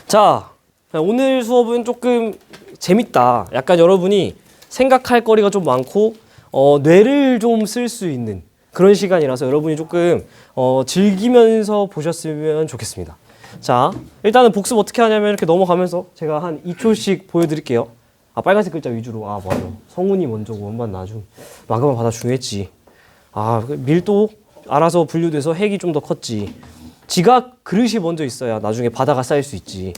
자, 오늘 수업은 조금 재밌다. 약간 여러분이 생각할 거리가 좀 많고 뇌를 좀 쓸 수 있는 그런 시간이라서 여러분이 조금 즐기면서 보셨으면 좋겠습니다. 자, 일단은 복습 어떻게 하냐면 이렇게 넘어가면서 제가 한 2초씩 보여드릴게요. 아, 빨간색 글자 위주로. 아, 맞아. 성운이 먼저고 원반 나중. 마그마 바다 중요했지. 아, 밀도 알아서 분류돼서 핵이 좀 더 컸지. 지각 그릇이 먼저 있어야 나중에 바다가 쌓일 수 있지.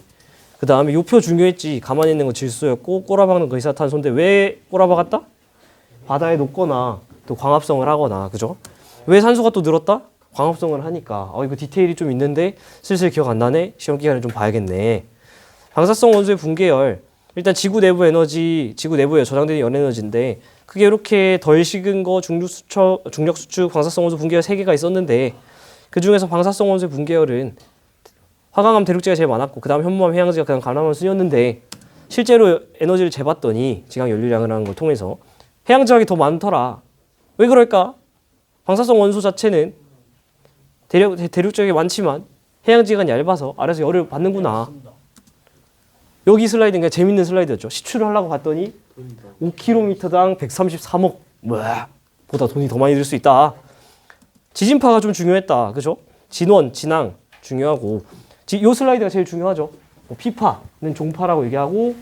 그 다음에 요표 중요했지. 가만히 있는 건 질소였고 꼬라박는 거 이산탄소인데 왜 꼬라박았다? 바다에 녹거나 또 광합성을 하거나, 그죠? 왜 산소가 또 늘었다? 광합성을 하니까. 이거 디테일이 좀 있는데 슬슬 기억 안 나네? 시험 기간에 좀 봐야겠네. 방사성 원소의 붕괴열. 일단 지구 내부 에너지, 지구 내부에 저장되는 연 에너지인데 그게 이렇게 덜 식은 거, 중력 수축, 방사성 원소 붕괴열 3개가 있었는데 그 중에서 방사성 원소의 붕괴열은 화강암 대륙제가 제일 많았고 그 다음 현무암 해양지가 그냥 가나만 순이었는데 실제로 에너지를 재봤더니 지각 연료량을 하는 걸 통해서 해양지각이 더 많더라. 왜 그럴까? 방사성 원소 자체는 대륙적이 많지만 해양지각은 얇아서 아래서 열을 받는구나. 여기 슬라이드는 그냥 재밌는 슬라이드였죠. 시추를 하려고 봤더니 5km당 133억 보다 돈이 더 많이 들 수 있다. 지진파가 좀 중요했다. 그죠? 진원, 진앙 중요하고 이 슬라이드가 제일 중요하죠. P파는 종파라고 얘기하고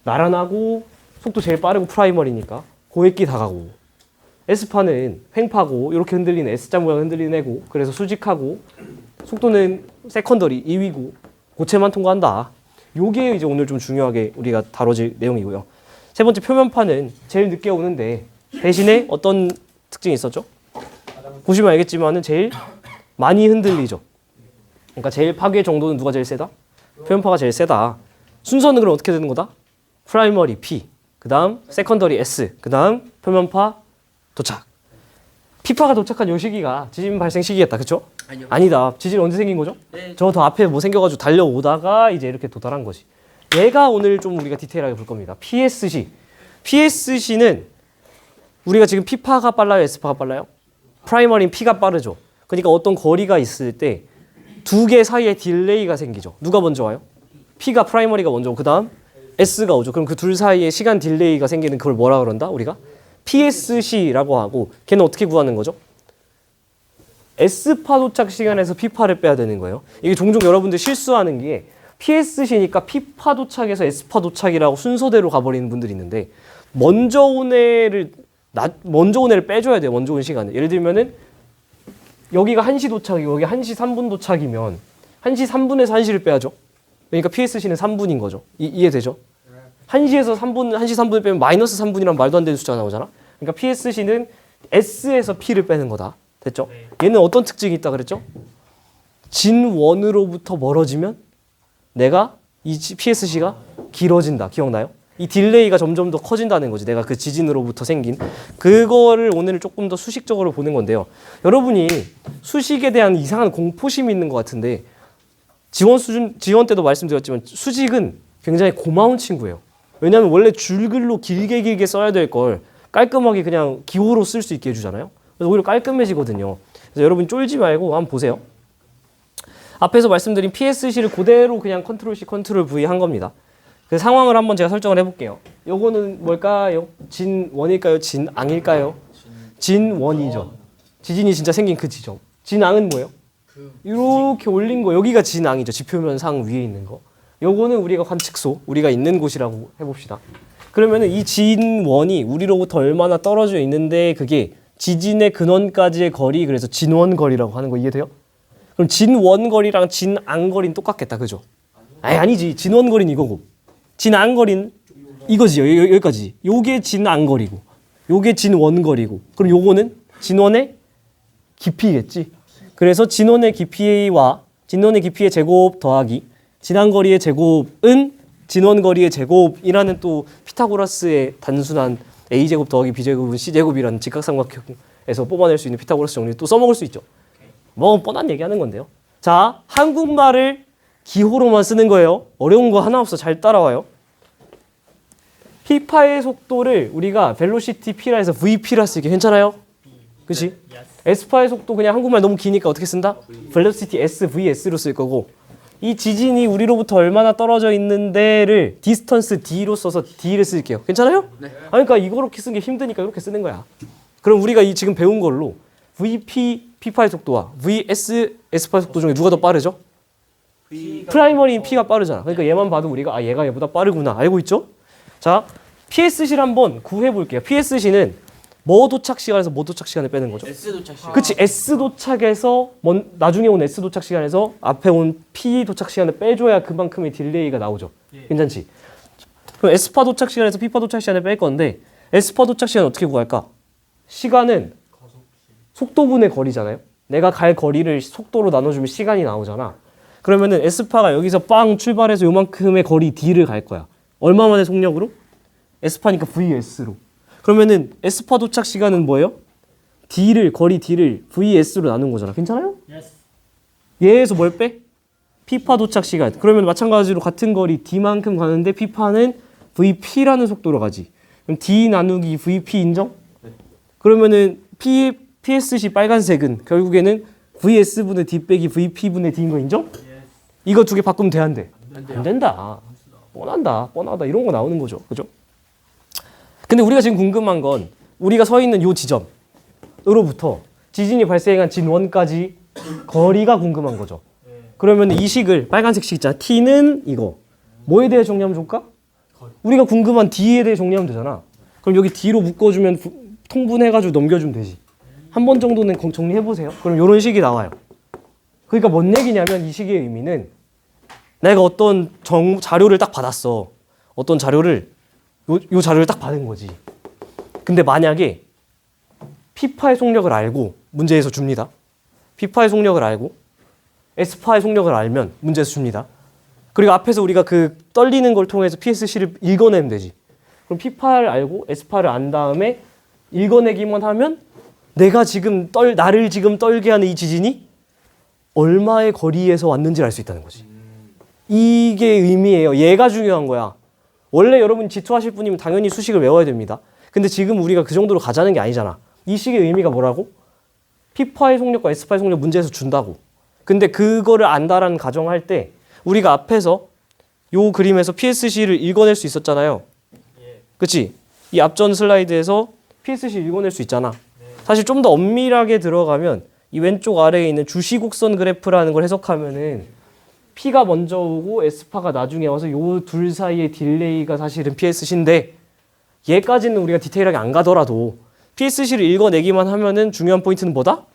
나란하고 속도 제일 빠르고 프라이머리니까 고액기 다가고 S파는 횡파고 이렇게 흔들리는 S자 모양 흔들리는 애고 그래서 수직하고 속도는 세컨더리 2위고 고체만 통과한다. 요게 이제 오늘 좀 중요하게 우리가 다뤄질 내용이고요. 세 번째 표면파는 제일 늦게 오는데 대신에 어떤 특징이 있었죠? 보시면 알겠지만은 제일 많이 흔들리죠. 그러니까 제일 파괴 정도는 누가 제일 세다? 표면파가 제일 세다. 순서는 그럼 어떻게 되는 거다? 프라이머리 P, 그 다음 세컨더리 S, 그 다음 표면파 도착. P파가 도착한 요 시기가 지진 발생 시기였다. 그쵸? 아니요. 아니다. 지진 언제 생긴 거죠? 네. 저 더 앞에 뭐 생겨가지고 달려오다가 이제 이렇게 도달한 거지. 얘가 오늘 좀 우리가 디테일하게 볼 겁니다. PSC. PSC는 우리가 지금 P파가 빨라요? S파가 빨라요? 프라이머리는 P가 빠르죠. 그러니까 어떤 거리가 있을 때 두 개 사이에 딜레이가 생기죠. 누가 먼저 와요? P가 프라이머리가 먼저 오고 그 다음 S가 오죠. 그럼 그 둘 사이에 시간 딜레이가 생기는 그걸 뭐라 그런다? 우리가? PSC라고 하고 걔는 어떻게 구하는 거죠? S파 도착 시간에서 P파를 빼야 되는 거예요. 이게 종종 여러분들 실수하는 게 PSC니까 P파 도착에서 S파 도착이라고 순서대로 가버리는 분들이 있는데 먼저 온 애를 빼줘야 돼요. 먼저 온 시간을. 예를 들면은 여기가 1시 도착이고 여기 1시 3분 도착이면 1시 3분에서 1시를 빼야죠. 그러니까 PSC는 3분인 거죠. 이해되죠? 1시에서 3분, 1시 3분을 빼면 마이너스 3분이란 말도 안 되는 숫자가 나오잖아. 그러니까 PSC는 S에서 P를 빼는 거다. 됐죠? 얘는 어떤 특징이 있다 그랬죠? 진원으로부터 멀어지면 내가 이 PSC가 길어진다. 기억나요? 이 딜레이가 점점 더 커진다는 거지. 내가 그 지진으로부터 생긴 그거를 오늘 조금 더 수식적으로 보는 건데요. 여러분이 수식에 대한 이상한 공포심이 있는 것 같은데 지원 때도 말씀드렸지만 수직은 굉장히 고마운 친구예요. 왜냐하면 원래 줄글로 길게 써야 될 걸 깔끔하게 그냥 기호로 쓸 수 있게 해주잖아요. 그래서 오히려 깔끔해지거든요. 그래서 여러분 쫄지 말고 한번 보세요. 앞에서 말씀드린 PSC를 그대로 그냥 컨트롤 C, 컨트롤 V 한 겁니다. 그 상황을 한번 제가 설정을 해볼게요. 요거는 뭘까요? 진원일까요? 진앙일까요? 진원이죠. 지진이 진짜 생긴 그 지점. 진앙은 뭐예요? 이렇게 올린 거. 여기가 진앙이죠. 지표면 상 위에 있는 거. 요거는 우리가 관측소, 우리가 있는 곳이라고 해봅시다. 그러면은 이 진원이 우리로부터 얼마나 떨어져 있는데 그게 지진의 근원까지의 거리, 그래서 진원거리라고 하는 거 이해돼요? 그럼 진원거리랑 진앙거리는 똑같겠다. 그죠? 아니지. 진원거리는 이거고. 진앙거리는 이거지요. 여기까지. 요게 진앙거리고 요게 진원거리고 그럼 요거는 진원의 깊이겠지. 그래서 진원의 깊이와 진원의 깊이의 제곱 더하기 진앙거리의 제곱은 진원거리의 제곱이라는 또 피타고라스의 단순한 A제곱 더하기 B제곱은 C제곱이라는 직각삼각형에서 뽑아낼 수 있는 피타고라스 정리를 또 써먹을 수 있죠. 뭐 뻔한 얘기하는 건데요. 자, 한국말을 기호로만 쓰는 거예요. 어려운 거 하나 없어. 잘 따라와요. P파의 속도를 우리가 velocity P라 해서 VP라 쓰기 괜찮아요? 그치? S파의 속도 그냥 한국말 너무 기니까 어떻게 쓴다? velocity SVS로 쓸 거고 이 지진이 우리로부터 얼마나 떨어져 있는데를 디스턴스 d로 써서 d를 쓸게요. 괜찮아요? 네. 그러니까 이거렇게 쓰는 게 힘드니까 이렇게 쓰는 거야. 그럼 우리가 이 지금 배운 걸로 VP P파의 속도와 VS S파의 속도 중에 누가 더 빠르죠? 프라이머리인 P가 빠르잖아. 그러니까 얘만 봐도 우리가 얘가 얘보다 빠르구나 알고 있죠? 자, PSC를 한번 구해 볼게요. PSC는 뭐 도착 시간에서 뭐 도착 시간을 빼는 거죠? S 도착 시간. 그치, S 도착에서 나중에 온 S 도착 시간에서 앞에 온 P 도착 시간을 빼줘야 그만큼의 딜레이가 나오죠. 괜찮지? 그럼 S파 도착 시간에서 P파 도착 시간을 뺄 건데 S파 도착 시간 어떻게 구할까? 시간은 속도분의 거리잖아요. 내가 갈 거리를 속도로 나눠주면 시간이 나오잖아. 그러면은 S파가 여기서 빵 출발해서 요만큼의 거리 D를 갈 거야. 얼마만의 속력으로? S파니까 VS로. 그러면은 S파 도착 시간은 뭐예요? 거리 D를 VS로 나눈 거잖아. 괜찮아요? 얘에서 뭘 빼? P파 도착 시간. 그러면 마찬가지로 같은 거리 D만큼 가는데 P파는 VP라는 속도로 가지. 그럼 D 나누기 VP 인정? 그러면은 PSC 빨간색은 결국에는 VS분의 D 빼기 VP분의 D인 거 인정? 이거 두 개 바꾸면 돼, 안 돼? 안 된다. 뻔하다. 이런 거 나오는 거죠. 그죠? 근데 우리가 지금 궁금한 건 우리가 서 있는 요 지점으로부터 지진이 발생한 진1까지 거리가 궁금한 거죠. 그러면 이 식을 빨간색 식 있잖아. T는 이거. 뭐에 대해 정리하면 좋을까? 우리가 궁금한 D에 대해 정리하면 되잖아. 그럼 여기 D로 묶어주면 통분해가지고 넘겨주면 되지. 한 번 정도는 정리해보세요. 그럼 이런 식이 나와요. 그러니까 뭔 얘기냐면 이 식의 의미는 내가 어떤 자료를 딱 받았어. 어떤 자료를 요 자료를 딱 받은 거지. 근데 만약에 P파의 속력을 알고 문제에서 줍니다. P파의 속력을 알고 S파의 속력을 알면 문제에서 줍니다. 그리고 앞에서 우리가 그 떨리는 걸 통해서 PSC를 읽어내면 되지. 그럼 P파를 알고 S파를 안 다음에 읽어내기만 하면 내가 지금 나를 지금 떨게 하는 이 지진이 얼마의 거리에서 왔는지를 알 수 있다는 거지. 이게 의미예요. 얘가 중요한 거야. 원래 여러분 지투하실 분이면 당연히 수식을 외워야 됩니다. 근데 지금 우리가 그 정도로 가자는 게 아니잖아. 이 식의 의미가 뭐라고? P파의 속력과 S파의 속력 문제에서 준다고. 근데 그거를 안다라는 가정할 때 우리가 앞에서 요 그림에서 PSC를 읽어낼 수 있었잖아요. 그치? 이 앞전 슬라이드에서 PSC 읽어낼 수 있잖아. 사실 좀 더 엄밀하게 들어가면 이 왼쪽 아래에 있는 주시곡선 그래프라는 걸 해석하면은 P가 먼저 오고 S파가 나중에 와서 요 둘 사이의 딜레이가 사실은 PSC인데 얘까지는 우리가 디테일하게 안 가더라도 PSC를 읽어내기만 하면은 중요한 포인트는 뭐다?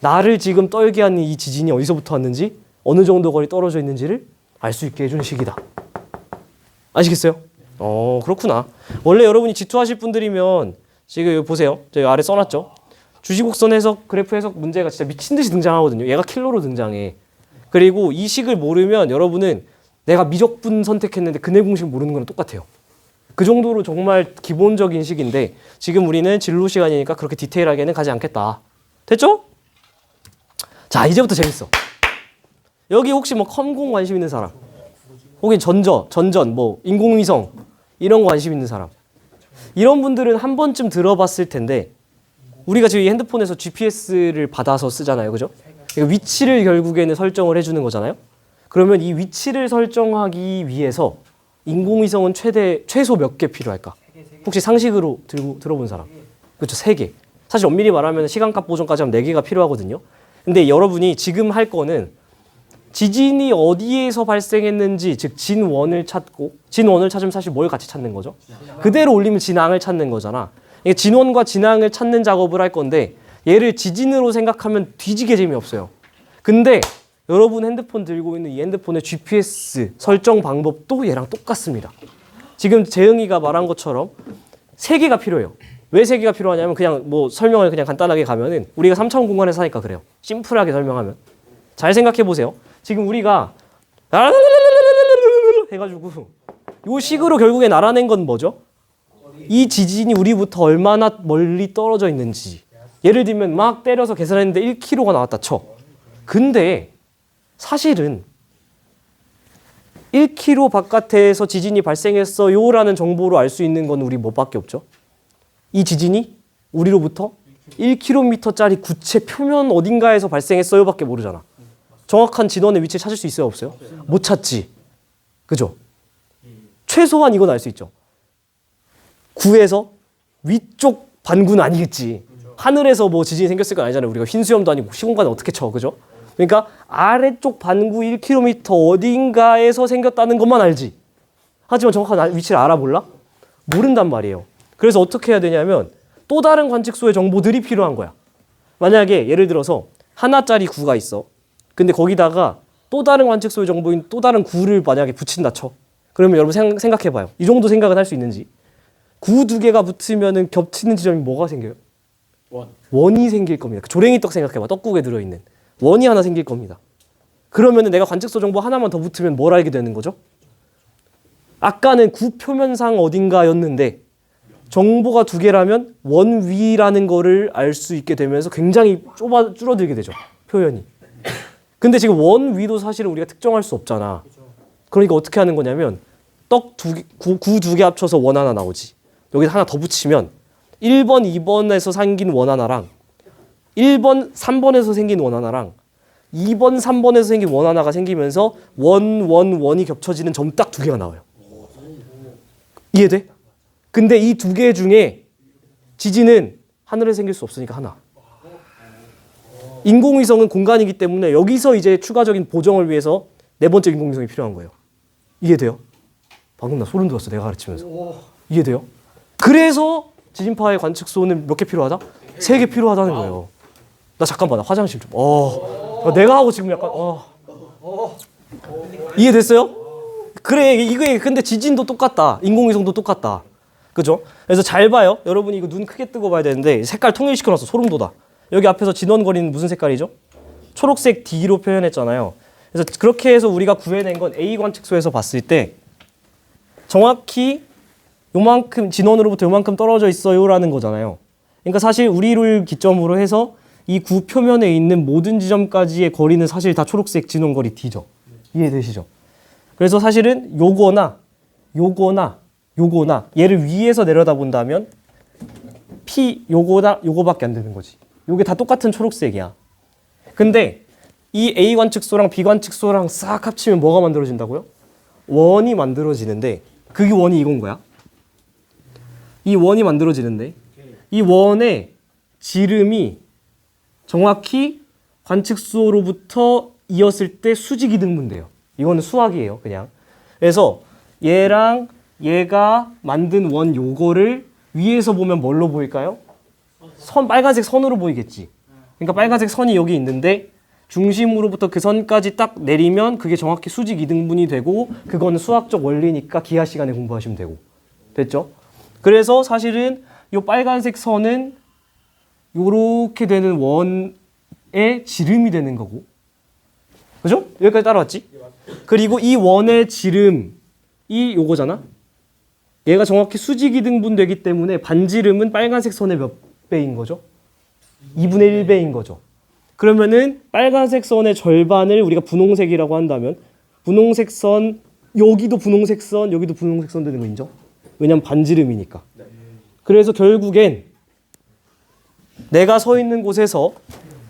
나를 지금 떨게 하는 이 지진이 어디서부터 왔는지 어느 정도 거리 떨어져 있는지를 알 수 있게 해주는 식이다. 아시겠어요? 그렇구나. 원래 여러분이 지투하실 분들이면 지금 여기 보세요. 저기 아래 써놨죠? 주시곡선 해석, 그래프 해석 문제가 진짜 미친 듯이 등장하거든요. 얘가 킬러로 등장해. 그리고 이 식을 모르면 여러분은 내가 미적분 선택했는데 근해 공식 모르는 거랑 똑같아요. 그 정도로 정말 기본적인 식인데 지금 우리는 진로 시간이니까 그렇게 디테일하게는 가지 않겠다. 됐죠? 자, 이제부터 재밌어. 여기 혹시 뭐 컴공 관심 있는 사람? 혹은 전전, 뭐 인공위성 이런 거 관심 있는 사람? 이런 분들은 한 번쯤 들어봤을 텐데 우리가 지금 이 핸드폰에서 GPS를 받아서 쓰잖아요. 그죠? 위치를 결국에는 설정을 해주는 거잖아요. 그러면 이 위치를 설정하기 위해서 인공위성은 최소 몇 개 필요할까? 혹시 상식으로 들어본 사람? 그렇죠. 3개. 사실 엄밀히 말하면 시간값 보정까지 하면 4개가 필요하거든요. 근데 여러분이 지금 할 거는 지진이 어디에서 발생했는지, 즉 진원을 찾고, 진원을 찾으면 사실 뭘 같이 찾는 거죠? 그대로 올리면 진앙을 찾는 거잖아. 이게 진원과 진앙을 찾는 작업을 할 건데 얘를 지진으로 생각하면 뒤지게 재미없어요. 근데 여러분 핸드폰 들고 있는 이 핸드폰의 GPS 설정 방법도 얘랑 똑같습니다. 지금 재흥이가 말한 것처럼 3개가 필요해요. 왜 3개가 필요하냐면 그냥 뭐 설명을 그냥 간단하게 가면은 우리가 3차원 공간에서 사니까 그래요. 심플하게 설명하면. 잘 생각해 보세요. 지금 우리가 해가지고 이 식으로 결국엔 알아낸 건 뭐죠? 이 지진이 우리부터 얼마나 멀리 떨어져 있는지. 예를 들면 막 때려서 계산했는데 1km가 나왔다 쳐. 근데 사실은 1km 바깥에서 지진이 발생했어요 라는 정보로 알 수 있는 건 우리 뭐밖에 없죠? 이 지진이 우리로부터 1km짜리 구체 표면 어딘가에서 발생했어요 밖에 모르잖아. 정확한 진원의 위치를 찾을 수 있어요, 없어요? 못 찾지. 그죠? 최소한 이건 알 수 있죠. 구에서 위쪽 반구는 아니겠지. 하늘에서 뭐 지진이 생겼을 건 아니잖아요. 우리가 흰수염도 아니고 시공간을 어떻게 쳐, 그죠? 그러니까 아래쪽 반구 1km 어딘가에서 생겼다는 것만 알지. 하지만 정확한 위치를 알아 몰라? 모른단 말이에요. 그래서 어떻게 해야 되냐면 또 다른 관측소의 정보들이 필요한 거야. 만약에 예를 들어서 하나짜리 구가 있어. 근데 거기다가 또 다른 관측소의 정보인 또 다른 구를 만약에 붙인다 쳐. 그러면 여러분 생각해봐요. 이 정도 생각은 할 수 있는지. 구 두 개가 붙으면은 겹치는 지점이 뭐가 생겨요? 원이 생길 겁니다. 조랭이 떡 생각해봐. 떡국에 들어있는. 원이 하나 생길 겁니다. 그러면은 내가 관측소 정보 하나만 더 붙으면 뭘 알게 되는 거죠? 아까는 구 표면상 어딘가였는데 정보가 두 개라면 원 위라는 거를 알 수 있게 되면서 굉장히 줄어들게 되죠. 표현이. 근데 지금 원 위도 사실은 우리가 특정할 수 없잖아. 그러니까 어떻게 하는 거냐면 구 두 개 합쳐서 원 하나 나오지. 여기다 하나 더 붙이면 1번, 2번에서 생긴 원 하나랑 1번, 3번에서 생긴 원 하나랑 2번, 3번에서 생긴 원 하나가 생기면서 원이 겹쳐지는 점 딱 두 개가 나와요. 이해돼? 근데 이 두 개 중에 지진은 하늘에 생길 수 없으니까 하나. 인공위성은 공간이기 때문에 여기서 이제 추가적인 보정을 위해서 네 번째 인공위성이 필요한 거예요. 이해돼요? 방금 나 소름 돋았어. 내가 가르치면서. 이해돼요? 그래서 지진파의 관측소는 몇 개 필요하다? 3개 필요하다는 거예요. 나 잠깐만, 나 화장실 좀. 내가 하고 지금 약간 이해됐어요? 그래, 이게 근데 지진도 똑같다. 인공위성도 똑같다. 그죠? 그래서 잘 봐요. 여러분이 이거 눈 크게 뜨고 봐야 되는데 색깔 통일시켜놨어. 소름 돋아. 여기 앞에서 진원거리는 무슨 색깔이죠? 초록색 D로 표현했잖아요. 그래서 그렇게 해서 우리가 구해낸 건 A 관측소에서 봤을 때 정확히 요만큼 진원으로부터 요만큼 떨어져 있어요라는 거잖아요. 그러니까 사실 우리를 기점으로 해서 이 구 표면에 있는 모든 지점까지의 거리는 사실 다 초록색 진원거리 D죠. 이해되시죠? 그래서 사실은 요거나 얘를 위에서 내려다본다면 P 요거밖에 안 되는 거지. 요게 다 똑같은 초록색이야. 근데 이 A 관측소랑 B 관측소랑 싹 합치면 뭐가 만들어진다고요? 원이 만들어지는데 그 원이 이건 거야. 이 원이 만들어지는데 이 원의 지름이 정확히 관측소로부터 이었을 때 수직이등분돼요. 이거는 수학이에요, 그냥. 그래서 얘랑 얘가 만든 원 요거를 위에서 보면 뭘로 보일까요? 빨간색 선으로 보이겠지. 그러니까 빨간색 선이 여기 있는데 중심으로부터 그 선까지 딱 내리면 그게 정확히 수직 이등분이 되고 그건 수학적 원리니까 기하 시간에 공부하시면 되고. 됐죠? 그래서 사실은 이 빨간색 선은 요렇게 되는 원의 지름이 되는 거고. 그죠? 여기까지 따라왔지? 그리고 이 원의 지름이 요거잖아? 얘가 정확히 수직 이등분 되기 때문에 반지름은 빨간색 선의 몇 배인 거죠? 2분의 1배인 거죠. 그러면은 빨간색 선의 절반을 우리가 분홍색이라고 한다면 분홍색 선, 여기도 분홍색 선, 여기도 분홍색 선 되는 거 인정? 왜냐면 반지름이니까. 그래서 결국엔 내가 서 있는 곳에서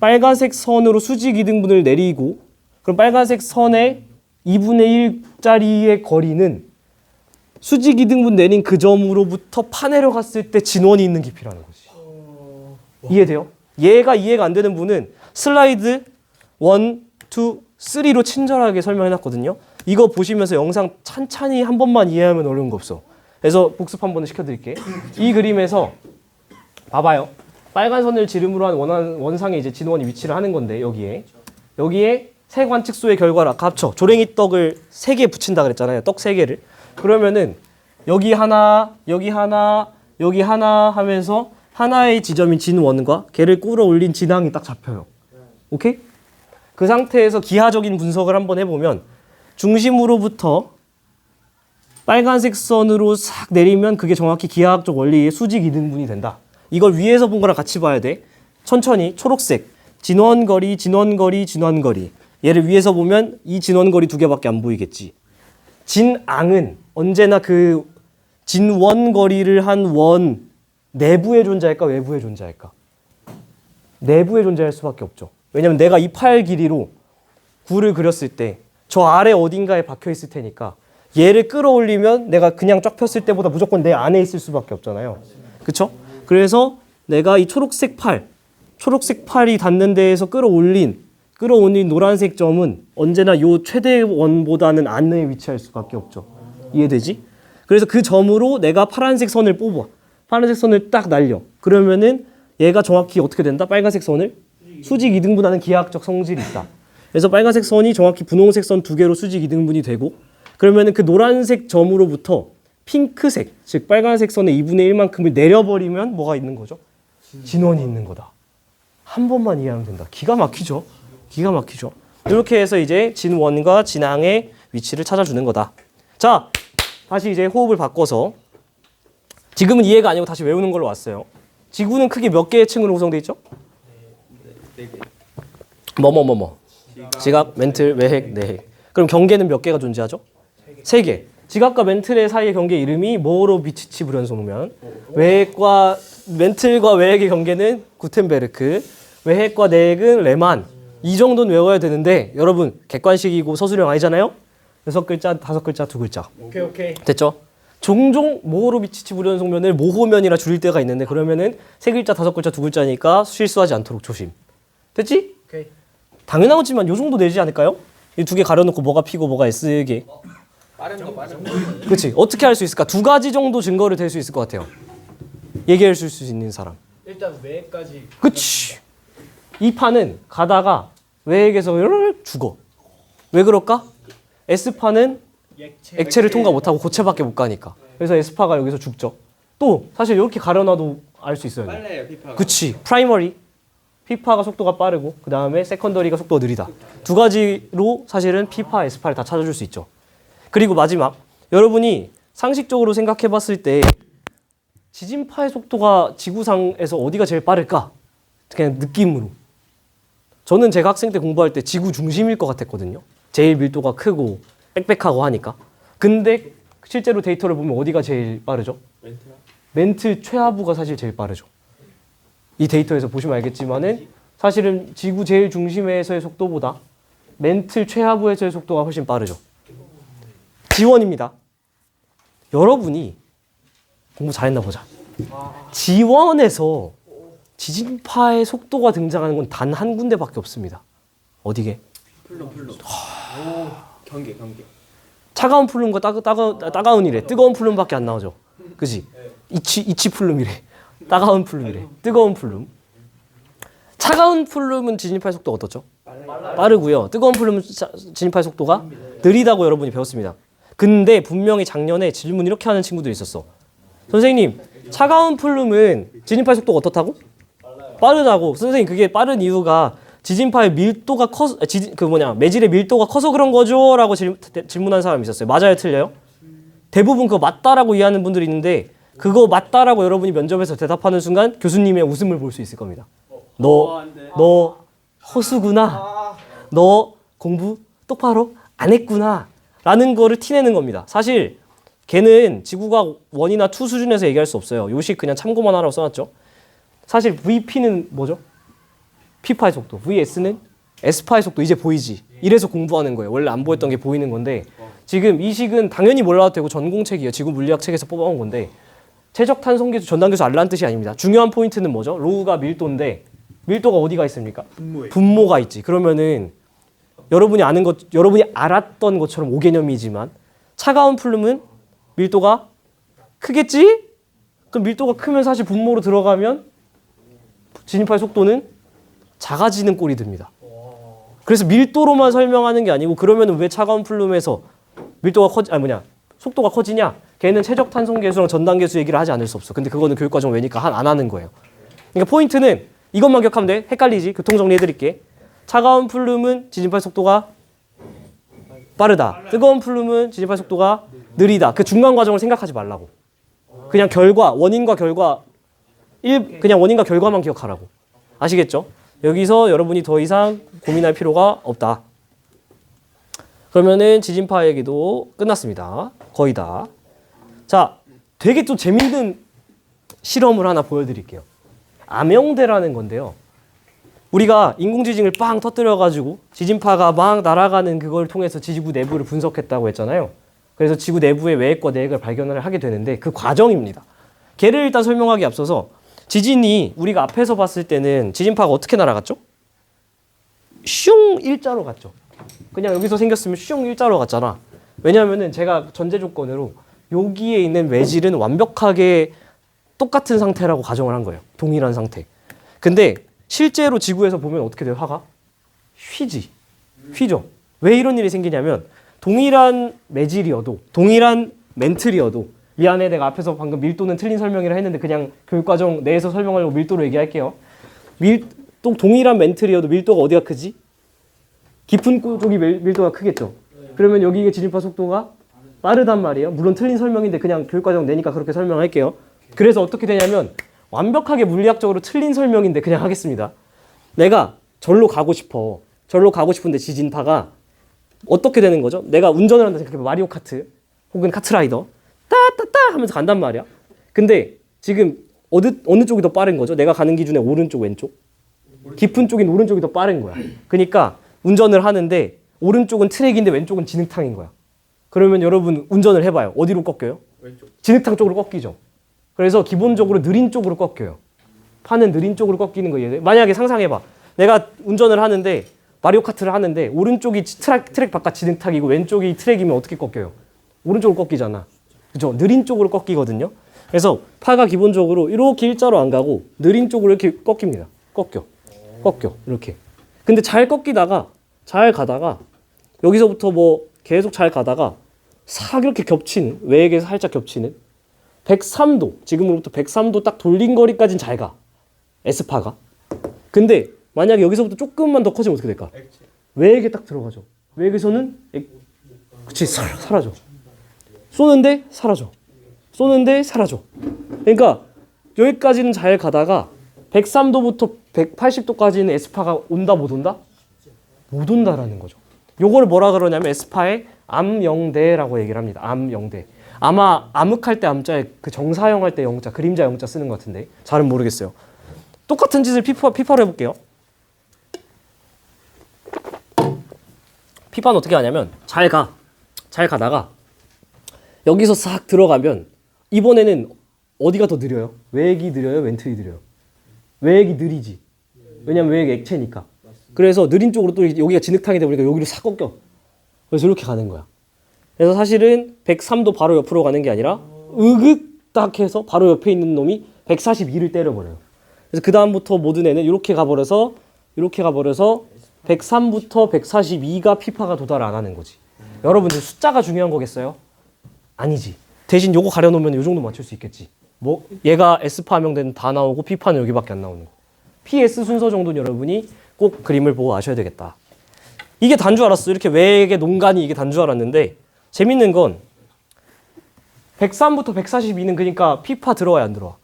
빨간색 선으로 수직 이등분을 내리고 그럼 빨간색 선의 2분의 1짜리의 거리는 수직 이등분 내린 그 점으로부터 파내려 갔을 때 진원이 있는 깊이라는 거지. 이해돼요? 얘가 이해가 안 되는 분은 슬라이드 1, 2, 3로 친절하게 설명해놨거든요. 이거 보시면서 영상 찬찬히 한 번만 이해하면 어려운 거 없어. 그래서 복습 한 번 시켜드릴게. 이 그림에서 봐봐요. 빨간 선을 지름으로 한 원상에 이제 진원이 위치를 하는 건데 여기에 세 관측소의 결과를 아까 합쳐 조랭이 떡을 3개 붙인다 그랬잖아요. 떡 3개를. 그러면은 여기 하나, 여기 하나, 여기 하나 하면서 하나의 지점인 진원과 걔를 끌어올린 진항이 딱 잡혀요. 오케이? 그 상태에서 기하적인 분석을 한번 해보면 중심으로부터 빨간색 선으로 싹 내리면 그게 정확히 기하학적 원리의 수직 이등분이 된다. 이걸 위에서 본 거랑 같이 봐야 돼. 천천히 초록색 진원거리, 진원거리, 진원거리. 얘를 위에서 보면 이 진원거리 2개밖에 안 보이겠지. 진앙은 언제나 그 진원거리를 한 원 내부에 존재할까 외부에 존재할까? 내부에 존재할 수밖에 없죠. 왜냐면 내가 이 팔 길이로 구를 그렸을 때 저 아래 어딘가에 박혀 있을 테니까 얘를 끌어올리면 내가 그냥 쫙 폈을 때보다 무조건 내 안에 있을 수밖에 없잖아요. 그쵸? 그래서 내가 이 초록색 팔이 닿는 데에서 끌어올린 노란색 점은 언제나 요 최대원보다는 안에 위치할 수밖에 없죠. 이해되지? 그래서 그 점으로 내가 파란색 선을 뽑아. 파란색 선을 딱 날려. 그러면은 얘가 정확히 어떻게 된다? 빨간색 선을 수직 이등분하는 기하학적 성질이 있다. 그래서 빨간색 선이 정확히 분홍색 선 두 개로 수직 이등분이 되고, 그러면은 그 노란색 점으로부터 핑크색, 즉 빨간색 선의 2분의 1만큼을 내려버리면 뭐가 있는 거죠? 진원이 있는 거다. 한 번만 이해하면 된다. 기가 막히죠? 기가 막히죠? 이렇게 해서 이제 진원과 진앙의 위치를 찾아주는 거다. 자, 다시 이제 호흡을 바꿔서 지금은 이해가 아니고 다시 외우는 걸로 왔어요. 지구는 크게 몇 개의 층으로 구성되어 있죠? 네 개. 지각, 멘틀, 외핵, 내핵. 그럼 경계는 몇 개가 존재하죠? 3개. 지각과 멘틀의 사이의 경계 이름이 모호로비치치 불연소면. 외핵과 멘틀과 외핵의 경계는 구텐베르크. 외핵과 내핵은 레만. 이 정도는 외워야 되는데 여러분 객관식이고 서술형 아니잖아요? 6글자, 5글자, 2글자. 오케이. 됐죠? 종종 모호로비치치 불연소면을 모호면이라 줄일 때가 있는데 그러면은 3글자, 5글자, 2글자니까 실수하지 않도록 조심. 됐지? 오케이. 당연한 거지만 요 정도 되지 않을까요? 이 두 개 가려놓고 뭐가 P고 뭐가 S게. 빠른 거. 그렇지. 어떻게 할 수 있을까? 2가지 정도 증거를 댈 수 있을 것 같아요. 얘기할 수 있는 사람. 일단 외까지. 그치. 이 판은 가다가 외액에서 죽어. 왜 그럴까? S파는 액체를 통과 못하고 고체밖에 못 가니까. 그래서 S파가 여기서 죽죠. 또 사실 이렇게 가려놔도 알 수 있어요. 빨라요 피파가. 그치. 프라이머리 P파가 속도가 빠르고 그 다음에 세컨더리가 속도가 느리다. 2가지로 사실은 P파, S파를 다 찾아줄 수 있죠. 그리고 마지막 여러분이 상식적으로 생각해 봤을 때 지진파의 속도가 지구상에서 어디가 제일 빠를까? 그냥 느낌으로. 저는 제가 학생 때 공부할 때 지구 중심일 것 같았거든요. 제일 밀도가 크고 빽빽하고 하니까. 근데 실제로 데이터를 보면 어디가 제일 빠르죠? 멘틀 최하부가 사실 제일 빠르죠. 이 데이터에서 보시면 알겠지만은 사실은 지구 제일 중심에서의 속도보다 멘틀 최하부에서의 속도가 훨씬 빠르죠. 지원입니다. 여러분이 공부 잘했나 보자. 지원에서 지진파의 속도가 등장하는 건 단 한 군데밖에 없습니다. 어디게? 플룸. 오 경계. 차가운 플룸과 따가운이래. 뜨거운 플룸밖에 안 나오죠. 그지? 이치 플룸이래. 따가운 플룸이래. 뜨거운 플룸. 차가운 플룸은 지진파의 속도가 어떻죠? 빠르고요. 뜨거운 플룸은 지진파의 속도가 느리다고 여러분이 배웠습니다. 근데 분명히 작년에 질문 이렇게 하는 친구들이 있었어. 선생님, 차가운 플룸은 지진파의 속도가 어떻다고? 빠르다고. 선생님, 그게 빠른 이유가 지진파의 밀도가 커서 매질의 밀도가 커서 그런 거죠? 라고 질문한 사람이 있었어요. 맞아요, 틀려요? 대부분 그거 맞다라고 이해하는 분들이 있는데 그거 맞다라고 여러분이 면접에서 대답하는 순간 교수님의 웃음을 볼 수 있을 겁니다. 너 허수구나. 너 공부 똑바로 안 했구나. 라는 거를 티내는 겁니다. 사실 걔는 지구가 1이나 2 수준에서 얘기할 수 없어요. 요식 그냥 참고만 하라고 써놨죠. 사실 VP는 뭐죠? P파의 속도. VS는 S파의 속도. 이제 보이지? 이래서 공부하는 거예요. 원래 안 보였던 게 보이는 건데 지금 이 식은 당연히 몰라도 되고 전공책이에요. 지구 물리학 책에서 뽑아온 건데 최적 탄성계수 전단계수 알라는 뜻이 아닙니다. 중요한 포인트는 뭐죠? 로우가 밀도인데 밀도가 어디가 있습니까? 분모가 있지. 그러면은 여러분이 알았던 것처럼 5개념이지만 차가운 플룸은 밀도가 크겠지? 그럼 밀도가 크면 사실 분모로 들어가면 진입할 속도는 작아지는 꼴이 듭니다. 그래서 밀도로만 설명하는 게 아니고 그러면 왜 차가운 플룸에서 속도가 커지냐? 걔는 최적 탄성계수랑 전단계수 얘기를 하지 않을 수 없어. 근데 그거는 교육과정 외니까 안 하는 거예요. 그러니까 포인트는 이것만 기억하면 돼. 헷갈리지? 교통 정리해드릴게. 차가운 플룸은 지진파 속도가 빠르다. 뜨거운 플룸은 지진파 속도가 느리다. 그 중간 과정을 생각하지 말라고. 그냥 원인과 결과만 기억하라고. 아시겠죠? 여기서 여러분이 더 이상 고민할 필요가 없다. 그러면은 지진파 얘기도 끝났습니다. 거의 다. 자, 되게 또 재밌는 실험을 하나 보여드릴게요. 암영대라는 건데요. 우리가 인공지진을 빵 터뜨려가지고 지진파가 막 날아가는 그걸 통해서 지구 내부를 분석했다고 했잖아요. 그래서 지구 내부의 외핵과 내핵을 발견을 하게 되는데 그 과정입니다. 걔를 일단 설명하기 앞서서 지진이 우리가 앞에서 봤을 때는 지진파가 어떻게 날아갔죠? 슝 일자로 갔죠. 그냥 여기서 생겼으면 슝 일자로 갔잖아. 왜냐하면은 제가 전제 조건으로 여기에 있는 외질은 완벽하게 똑같은 상태라고 가정을 한 거예요. 동일한 상태. 근데 실제로 지구에서 보면 어떻게 돼요? 화가? 휘죠. 왜 이런 일이 생기냐면 동일한 매질이어도 동일한 멘틀이어도 미안해 내가 앞에서 방금 밀도는 틀린 설명이라 했는데 그냥 교육과정 내에서 설명하려고 밀도로 얘기할게요. 또 동일한 멘틀이어도 밀도가 어디가 크지? 깊은 쪽이 밀도가 크겠죠. 그러면 여기의 지진파 속도가 빠르단 말이에요. 물론 틀린 설명인데 그냥 교육과정 내니까 그렇게 설명할게요. 그래서 어떻게 되냐면 완벽하게 물리학적으로 틀린 설명인데 그냥 하겠습니다. 내가 절로 가고 싶어. 절로 가고 싶은데 지진파가 어떻게 되는 거죠? 내가 운전을 한다 생각해봐. 마리오 카트 혹은 카트라이더 따따따 하면서 간단 말이야. 근데 지금 어느 쪽이 더 빠른 거죠? 내가 가는 기준에 오른쪽 왼쪽? 깊은 쪽인 오른쪽이 더 빠른 거야. 그러니까 운전을 하는데 오른쪽은 트랙인데 왼쪽은 진흙탕인 거야. 그러면 여러분 운전을 해봐요. 어디로 꺾여요? 왼쪽. 진흙탕 쪽으로 꺾이죠. 그래서 기본적으로 느린 쪽으로 꺾여요. 파는 느린 쪽으로 꺾이는 거예요. 만약에 상상해봐. 내가 운전을 하는데 마리오 카트를 하는데 오른쪽이 트랙 바깥 진흙탕이고 왼쪽이 트랙이면 어떻게 꺾여요? 오른쪽으로 꺾이잖아. 그죠? 느린 쪽으로 꺾이거든요. 그래서 파가 기본적으로 이렇게 일자로 안 가고 느린 쪽으로 이렇게 꺾입니다. 꺾여. 이렇게. 근데 잘 꺾이다가 잘 가다가 여기서부터 뭐 계속 잘 가다가 싹 이렇게 겹치는 외액에 살짝 겹치는 103도 지금으로부터 103도 딱 돌린 거리까지는 잘 가. S파가. 근데 만약에 여기서부터 조금만 더 커지면 어떻게 될까? 외액에 딱 들어가죠. 외액에서는 그치 사라져. 쏘는데 사라져. 그러니까 여기까지는 잘 가다가 103도부터 180도까지는 S파가 온다 못 온다? 못 온다라는 거죠. 요걸 뭐라 그러냐면 S파의 암영대라고 얘기를 합니다. 암영대. 아마 암흑할 때 암자에 그 정사형 할 때 영자, 그림자 영자 쓰는 것 같은데 잘은 모르겠어요. 똑같은 짓을 피파로 해볼게요. 피파는 어떻게 하냐면 잘 가다가 여기서 싹 들어가면 이번에는 어디가 더 느려요? 외액이 느려요? 멘틀이 느려요? 외액이 느리지. 왜냐면 외액 액체니까. 그래서 느린 쪽으로 또 여기가 진흙탕이다 보니까 여기로 싹 꺾여. 그래서 이렇게 가는 거야. 그래서 사실은 103도 바로 옆으로 가는 게 아니라 으극 딱 해서 바로 옆에 있는 놈이 142를 때려버려요. 그래서 그 다음부터 모든 애는 이렇게 가버려서 103부터 142가 피파가 도달을 안 하는 거지. 여러분들 숫자가 중요한 거겠어요? 아니지. 대신 요거 가려놓으면 요 정도 맞출 수 있겠지. 뭐 얘가 S파 함영대는 다 나오고 P파는 여기밖에 안 나오는 거. PS 순서 정도는 여러분이 꼭 그림을 보고 아셔야 되겠다. 이게 단 줄 알았어. 이렇게 외액의 농간이 이게 단 줄 알았는데 재밌는 건 103부터 142는 그러니까 P파 들어와야 안 들어와?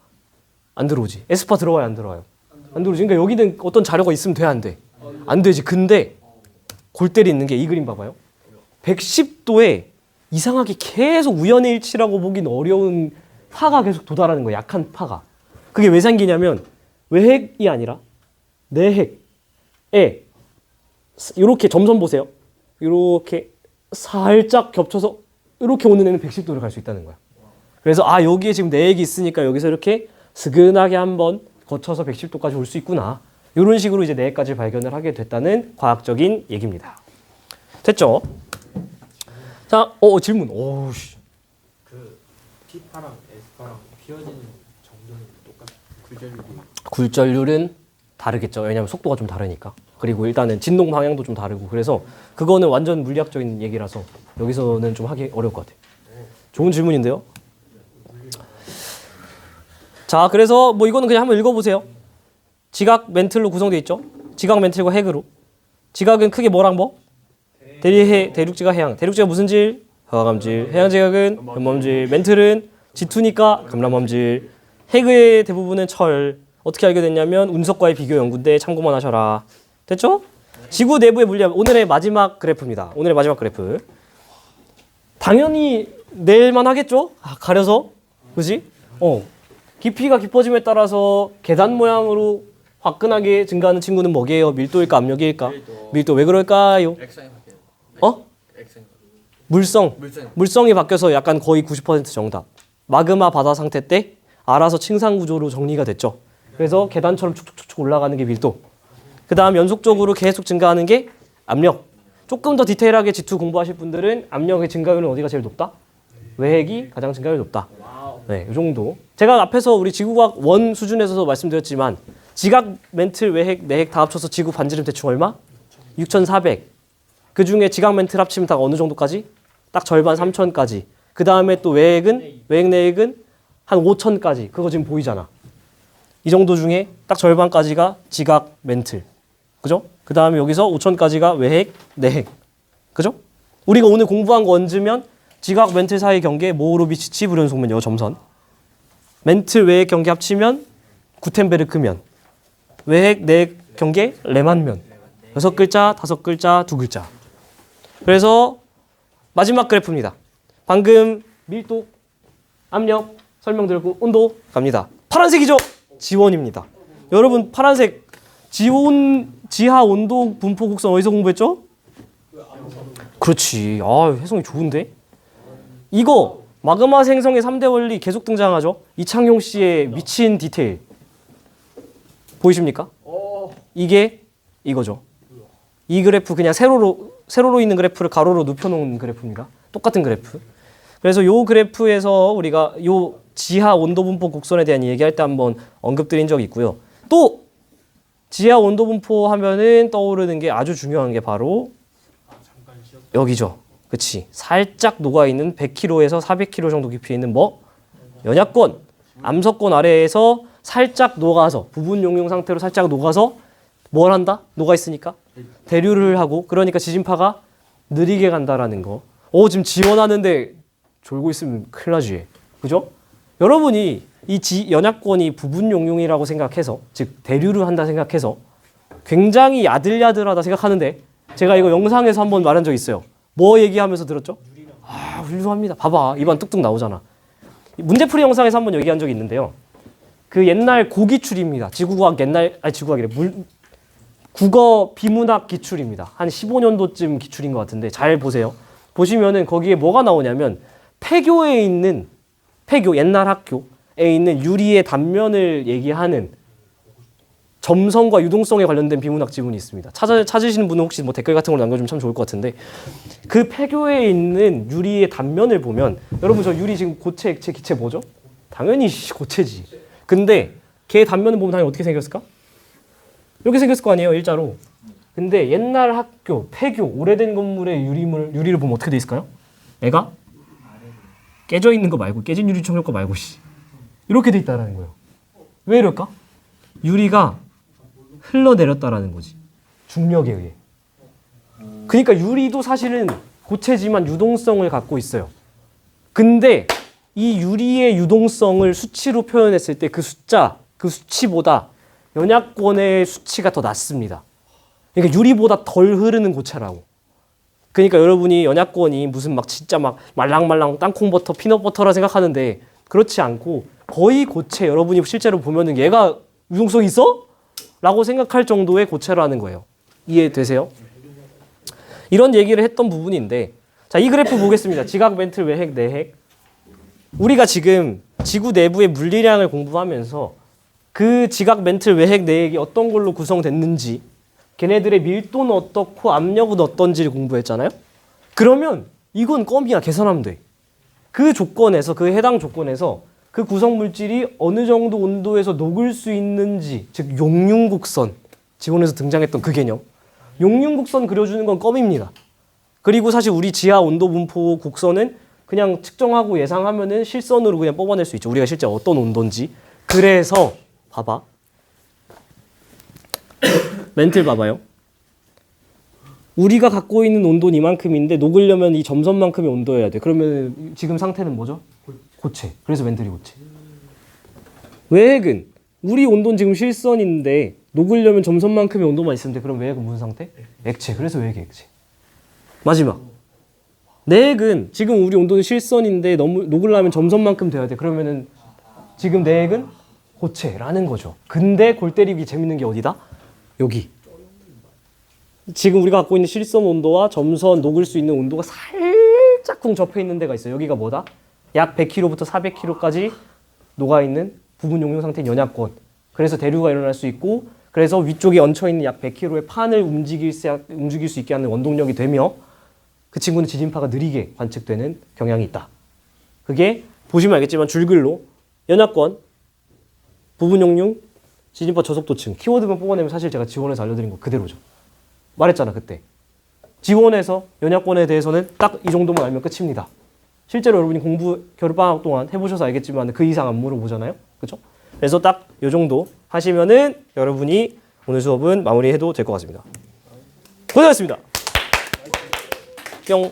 안 들어오지. S파 들어와야 안 들어와요? 안 들어오지. 그러니까 여기는 어떤 자료가 있으면 돼, 안 돼? 안 되지. 근데 골때리 있는 게 이 그림 봐봐요. 110도에 이상하게 계속 우연의 일치라고 보긴 어려운 파가 계속 도달하는 거야. 약한 파가. 그게 왜 생기냐면 외핵이 아니라 내핵에 이렇게 점선 보세요. 이렇게 살짝 겹쳐서 이렇게 오는 애는 110도를 갈 수 있다는 거야. 그래서 여기에 지금 내핵이 있으니까 여기서 이렇게 스근하게 한번 거쳐서 110도까지 올 수 있구나. 이런 식으로 이제 내핵까지 발견을 하게 됐다는 과학적인 얘기입니다. 됐죠? 자, 질문. 오우씨. 그 T파랑 S파랑 피어지는 정도는 똑같. 굴절률은 다르겠죠. 왜냐하면 속도가 좀 다르니까. 그리고 일단은 진동 방향도 좀 다르고. 그래서 그거는 완전 물리학적인 얘기라서 여기서는 좀 하기 어려울 것 같아요. 좋은 질문인데요. 자, 그래서 뭐 이거는 그냥 한번 읽어보세요. 지각 멘틀로 구성되어 있죠. 지각 멘틀과 핵으로. 지각은 크게 뭐랑 뭐? 대륙지각 해양. 대륙지각 무슨 질? 화감질. 해양지각은 현범질. 멘틀은 지투니까 감람함질. 핵의 대부분은 철. 어떻게 알게 됐냐면 운석과의 비교 연구인데 참고만 하셔라. 됐죠? 지구 내부의 물리학. 오늘의 마지막 그래프입니다. 오늘의 마지막 그래프. 당연히 낼만 하겠죠? 가려서. 그지? 깊이가 깊어짐에 따라서 계단 모양으로 화끈하게 증가하는 친구는 뭐게요? 밀도일까 압력일까? 밀도. 왜 그럴까요? 액상이 바뀌어요. 어? 액상. 물성. 물성이 물성이 바뀌어서 약간 거의 90% 정답. 마그마 바다 상태 때 알아서 층상 구조로 정리가 됐죠. 그래서 계단처럼 축축축축 올라가는 게 밀도. 그 다음 연속적으로 계속 증가하는 게 압력. 조금 더 디테일하게 G2 공부하실 분들은 압력의 증가율은 어디가 제일 높다? 외핵이 가장 증가율이 높다. 네, 이 정도. 제가 앞에서 우리 지구과학 1 수준에서도 말씀드렸지만 지각, 멘틀, 외핵, 내핵 다 합쳐서 지구 반지름 대충 얼마? 6,400. 그 중에 지각, 멘틀 합치면 다 어느 정도까지? 딱 절반 3,000까지. 그 다음에 또 외핵은, 외핵, 내핵은 한 5,000까지. 그거 지금 보이잖아. 이 정도 중에 딱 절반까지가 지각, 멘틀. 그죠? 그 다음에 여기서 5,000까지가 외핵, 내핵. 그죠? 우리가 오늘 공부한 거 얹으면 지각, 멘틀 사이 경계 모호로비치치 불연속면 요 점선. 멘틀, 외핵 경계 합치면 구텐베르크면. 외핵, 내핵 경계 레만면. 6글자, 5글자, 2글자. 그래서 마지막 그래프입니다. 방금 밀도, 압력 설명드렸고 온도 갑니다. 파란색이죠? 지원입니다. 여러분 파란색 지하 온도 분포 곡선 어디서 공부했죠? 그렇지. 아, 해성이 좋은데? 이거 마그마 생성의 3대 원리 계속 등장하죠? 이창용 씨의 미친 디테일. 보이십니까? 이게 이거죠. 이 그래프 그냥 세로로 있는 그래프를 가로로 눕혀놓은 그래프입니다. 똑같은 그래프. 그래서 요 그래프에서 우리가 요 지하 온도 분포 곡선에 대한 얘기할 때 한번 언급드린 적이 있고요. 또 지하 온도 분포 하면은 떠오르는 게 아주 중요한 게 바로 여기죠. 그치. 살짝 녹아있는 100km에서 400km 정도 깊이에 있는 뭐? 연약권. 암석권 아래에서 살짝 녹아서 부분 용융 상태로 살짝 녹아서 뭘 한다? 녹아있으니까 대류를 하고 그러니까 지진파가 느리게 간다라는 거. 지금 지원하는데 졸고 있으면 큰일 나지. 그죠? 여러분이 이 연약권이 부분 용융이라고 생각해서 즉 대류를 한다 생각해서 굉장히 야들야들하다 생각하는데 제가 이거 영상에서 한번 말한 적 있어요. 뭐 얘기하면서 들었죠? 아, 훌륭합니다. 봐봐. 입안 뚝뚝 나오잖아. 문제풀이 영상에서 한번 얘기한 적이 있는데요. 그 옛날 고기출입니다. 지구과학 옛날 지구과학이래. 국어 비문학 기출입니다. 한 15년도쯤 기출인 것 같은데 잘 보세요. 보시면은 거기에 뭐가 나오냐면 폐교에 있는 옛날 학교에 있는 유리의 단면을 얘기하는 점성과 유동성에 관련된 비문학 지문이 있습니다. 찾으시는 분은 혹시 뭐 댓글 같은 걸 남겨주면 참 좋을 것 같은데 그 폐교에 있는 유리의 단면을 보면 여러분 저 유리 지금 고체, 액체, 기체 뭐죠? 당연히 고체지. 근데 걔 단면을 보면 당연히 어떻게 생겼을까? 이렇게 생겼을 거 아니에요, 일자로. 근데 옛날 학교, 폐교, 오래된 건물의 유리를 보면 어떻게 돼 있을까요? 애가 깨져 있는 거 말고, 깨진 유리 청력거 말고, 이렇게 돼 있다라는 거예요. 왜 이럴까? 유리가 흘러내렸다라는 거지. 중력에 의해. 그러니까 유리도 사실은 고체지만 유동성을 갖고 있어요. 근데 이 유리의 유동성을 수치로 표현했을 때 그 숫자, 그 수치보다 연약권의 수치가 더 낮습니다. 그러니까 유리보다 덜 흐르는 고체라고. 그러니까 여러분이 연약권이 무슨 막 진짜 막 말랑말랑 땅콩버터, 피넛버터라 생각하는데 그렇지 않고 거의 고체, 여러분이 실제로 보면은 얘가 유동성이 있어? 라고 생각할 정도의 고체라는 거예요. 이해되세요? 이런 얘기를 했던 부분인데 자, 이 그래프 보겠습니다. 지각, 멘틀, 외핵, 내핵. 우리가 지금 지구 내부의 물리량을 공부하면서 그 지각, 멘틀, 외핵, 내핵이 어떤 걸로 구성됐는지 걔네들의 밀도는 어떻고 압력은 어떤지를 공부했잖아요. 그러면 이건 껌이야. 계산하면 돼. 그 조건에서 그 해당 조건에서 그 구성 물질이 어느 정도 온도에서 녹을 수 있는지 즉 용융곡선 지원에서 등장했던 그 개념 용융곡선 그려주는 건 껌입니다. 그리고 사실 우리 지하 온도 분포 곡선은 그냥 측정하고 예상하면은 실선으로 그냥 뽑아낼 수 있죠. 우리가 실제 어떤 온도인지. 그래서 봐봐. 멘틀 봐봐요. 우리가 갖고 있는 온도는 이만큼인데 녹으려면 이 점선만큼의 온도여야 돼. 그러면 지금 상태는 뭐죠? 고체. 그래서 멘틀이 고체. 외핵은 우리 온도는 지금 실선인데 녹으려면 점선만큼의 온도만 있으면 돼. 그럼 외핵은 무슨 상태? 액체. 그래서 외핵이 액체. 마지막. 내핵은 지금 우리 온도는 실선인데 녹으려면 점선만큼 돼야 돼. 그러면은 지금 내핵은 고체라는 거죠. 근데 골 때리기 재밌는 게 어디다? 여기. 지금 우리가 갖고 있는 실선 온도와 점선 녹을 수 있는 온도가 살짝쿵 접해 있는 데가 있어요. 여기가 뭐다? 약 100kg부터 400kg까지 녹아 있는 부분 용융 상태인 연약권. 그래서 대류가 일어날 수 있고, 그래서 위쪽에 얹혀 있는 약 100kg의 판을 움직일 수 있게 하는 원동력이 되며, 그 친구는 지진파가 느리게 관측되는 경향이 있다. 그게 보시면 알겠지만 줄글로 연약권, 부분 용융, 지진파 저속도층 키워드만 뽑아내면 사실 제가 지원에서 알려드린 거 그대로죠. 말했잖아 그때. 지원에서 연약권에 대해서는 딱 이 정도만 알면 끝입니다. 실제로 여러분이 공부 겨울방학 동안 해보셔서 알겠지만 그 이상 안 물어보잖아요. 그렇죠? 그래서 딱 이 정도 하시면은 여러분이 오늘 수업은 마무리해도 될 것 같습니다. 고생하셨습니다. 뿅.